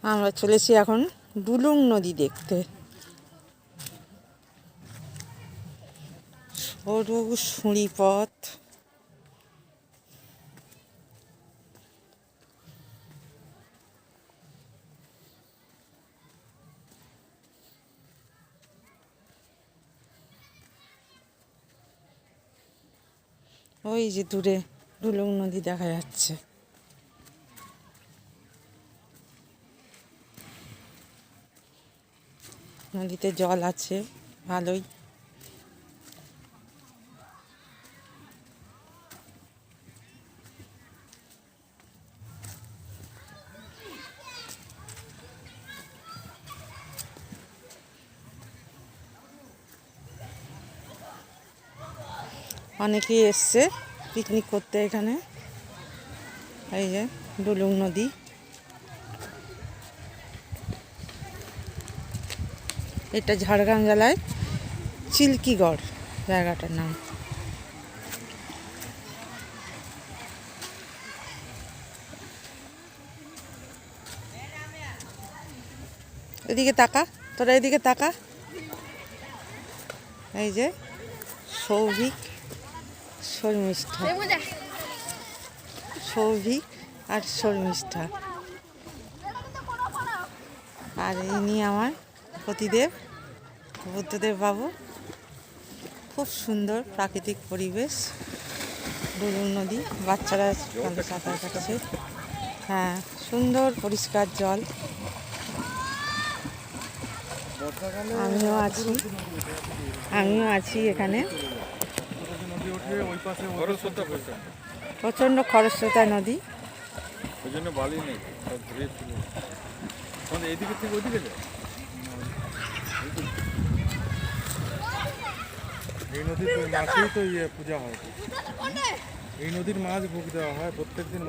আমরা চলেছি এখন ডুলুং নদী দেখতে। সরু সুঁড়ি পথ, ওই যে দূরে ডুলুং নদী দেখা যাচ্ছে। নদীতে জল আছে ভালোই। অনেকেই এসছে পিকনিক করতে এখানে। এই যে ডুলুং নদী, এটা ঝাড়গ্রাম জেলায় চিল্কিগড় জায়গাটার নাম। এদিকে তাকা, তোরা এদিকে তাকা। এই যে সৌভিক শর্মিষ্ঠা, সৌভিক আর শর্মিষ্ঠা, আর ইনি আমার পতিদেব বুদ্ধদেব বাবু। খুব সুন্দর প্রাকৃতিক পরিবেশ, ডুলুং নদী, বাচ্চারা ভালো সাঁতার কাটছে। হ্যাঁ, সুন্দর পরিষ্কার জল। আমিও আছি এখানে। প্রচণ্ড খরস্রোতা নদী। এই নদীর মাছেই তো পূজা হয়, এই নদীর মাছ ভোগ দেওয়া হয় প্রত্যেকদিন।